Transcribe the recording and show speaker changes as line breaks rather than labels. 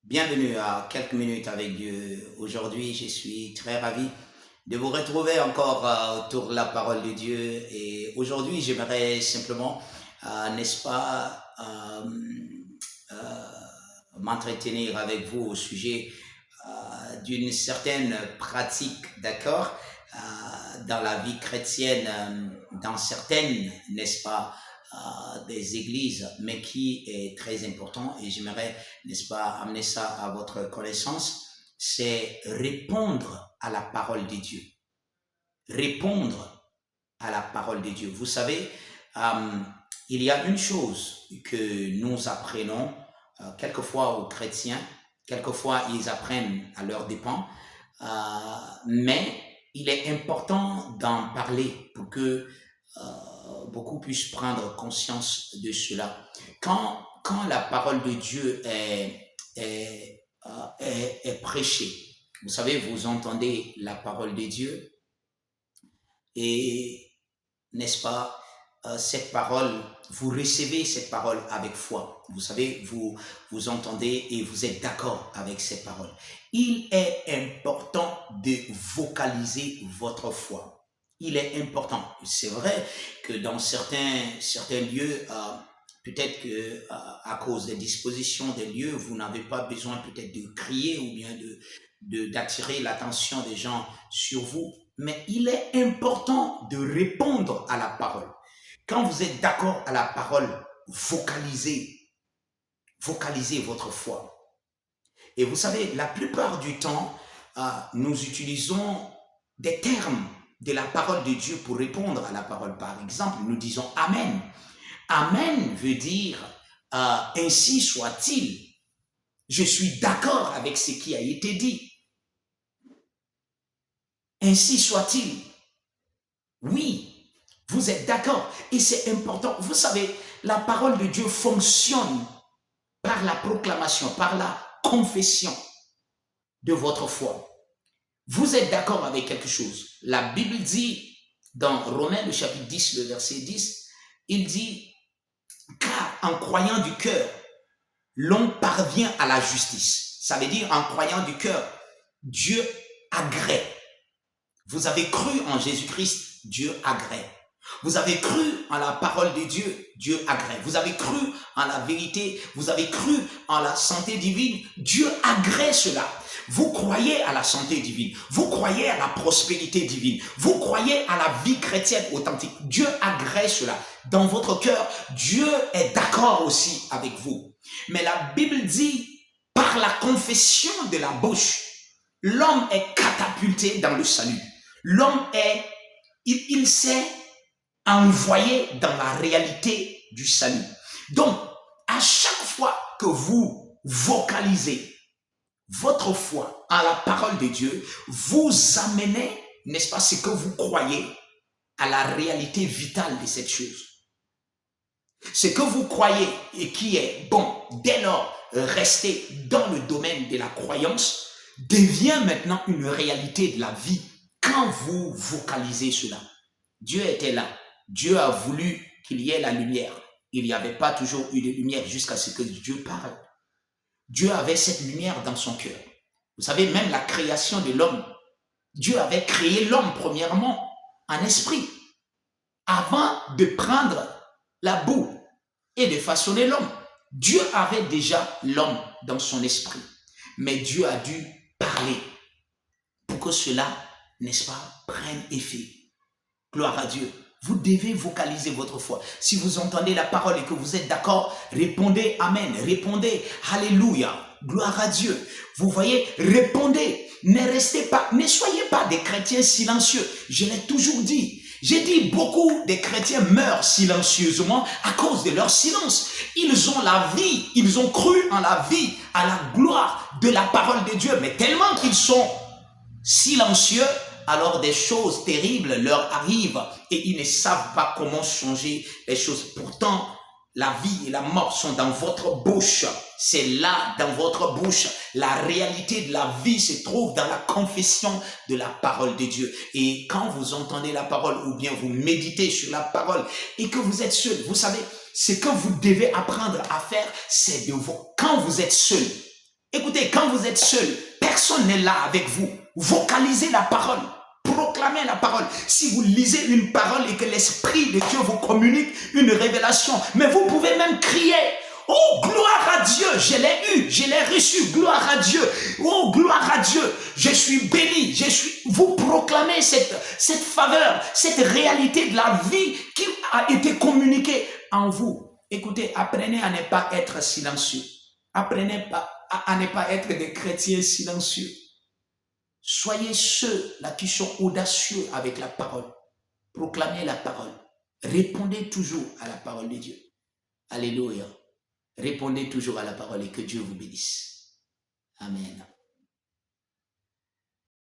Bienvenue à quelques minutes avec Dieu. Aujourd'hui, je suis très ravi de vous retrouver encore autour de la parole de Dieu. Et aujourd'hui, j'aimerais simplement, n'est-ce pas, m'entretenir avec vous au sujet d'une certaine pratique, d'accord, dans la vie chrétienne, dans certaines, n'est-ce pas, des églises, mais qui est très important et j'aimerais, n'est-ce pas, amener ça à votre connaissance, c'est répondre à la parole de Dieu. Répondre à la parole de Dieu. Vous savez, euh, il y a une chose que nous apprenons quelquefois aux chrétiens, quelquefois ils apprennent à leurs dépens, euh, mais il est important d'en parler pour que beaucoup puissent prendre conscience de cela. Quand la parole de Dieu est prêchée, vous savez, vous entendez la parole de Dieu et, n'est-ce pas, cette parole, vous recevez cette parole avec foi. Vous savez, vous entendez et vous êtes d'accord avec cette parole. Il est important de vocaliser votre foi. Il est important. C'est vrai que dans certains lieux, peut-être que à cause des dispositions des lieux, vous n'avez pas besoin peut-être de crier ou bien d'attirer l'attention des gens sur vous. Mais il est important de répondre à la parole. Quand vous êtes d'accord à la parole, vocalisez votre foi. Et vous savez, la plupart du temps, nous utilisons des termes de la parole de Dieu pour répondre à la parole. Par exemple, nous disons Amen. Amen veut dire ainsi soit-il. Je suis d'accord avec ce qui a été dit. Ainsi soit-il. Oui, vous êtes d'accord. Et c'est important. Vous savez, la parole de Dieu fonctionne par la proclamation, par la confession de votre foi. Vous êtes d'accord avec quelque chose. La Bible dit dans Romains le chapitre 10, le verset 10, il dit, car en croyant du cœur, l'on parvient à la justice. Ça veut dire en croyant du cœur, Dieu agrée. Vous avez cru en Jésus-Christ, Dieu agrée. Vous avez cru en la parole de Dieu, Dieu agrée. Vous avez cru en la vérité, vous avez cru en la santé divine, Dieu agrée cela. Vous croyez à la santé divine, vous croyez à la prospérité divine, vous croyez à la vie chrétienne authentique. Dieu agrée cela. Dans votre cœur, Dieu est d'accord aussi avec vous. Mais la Bible dit, par la confession de la bouche, l'homme est catapulté dans le salut. L'homme il s'est envoyé dans la réalité du salut. Donc, à chaque fois que vous vocalisez votre foi en la parole de Dieu, vous amenez, n'est-ce pas, ce que vous croyez à la réalité vitale de cette chose. Ce que vous croyez et qui est bon, dès lors, restez dans le domaine de la croyance, devient maintenant une réalité de la vie quand vous vocalisez cela. Dieu était là. Dieu a voulu qu'il y ait la lumière. Il n'y avait pas toujours eu de lumière jusqu'à ce que Dieu parle. Dieu avait cette lumière dans son cœur. Vous savez, même la création de l'homme, Dieu avait créé l'homme premièrement en esprit, avant de prendre la boue et de façonner l'homme. Dieu avait déjà l'homme dans son esprit, mais Dieu a dû parler pour que cela, n'est-ce pas, prenne effet. Gloire à Dieu. Vous devez vocaliser votre foi. Si vous entendez la parole et que vous êtes d'accord, répondez Amen, répondez Alléluia, gloire à Dieu. Vous voyez, répondez. Ne soyez pas des chrétiens silencieux. Je l'ai toujours dit. J'ai dit beaucoup de chrétiens meurent silencieusement à cause de leur silence. Ils ont la vie, ils ont cru en la vie, à la gloire de la parole de Dieu, mais tellement qu'ils sont silencieux, alors des choses terribles leur arrivent et ils ne savent pas comment changer les choses. Pourtant, la vie et la mort sont dans votre bouche. C'est là, dans votre bouche. La réalité de la vie se trouve dans la confession de la parole de Dieu. Et quand vous entendez la parole ou bien vous méditez sur la parole et que vous êtes seul, vous savez, ce que vous devez apprendre à faire, c'est de vous, quand vous êtes seul. Écoutez, Écoutez, quand vous êtes seul, personne n'est là avec vous. Vocalisez la parole. Proclamez la parole. Si vous lisez une parole et que l'Esprit de Dieu vous communique une révélation, mais vous pouvez même crier. Oh, gloire à Dieu, je l'ai eu, je l'ai reçu, gloire à Dieu. Oh, gloire à Dieu, je suis béni, Vous proclamez cette faveur, cette réalité de la vie qui a été communiquée en vous. Écoutez, apprenez à ne pas être silencieux. Apprenez à ne pas être des chrétiens silencieux. Soyez ceux-là qui sont audacieux avec la parole. Proclamez la parole. Répondez toujours à la parole de Dieu. Alléluia. Répondez toujours à la parole et que Dieu vous bénisse. Amen.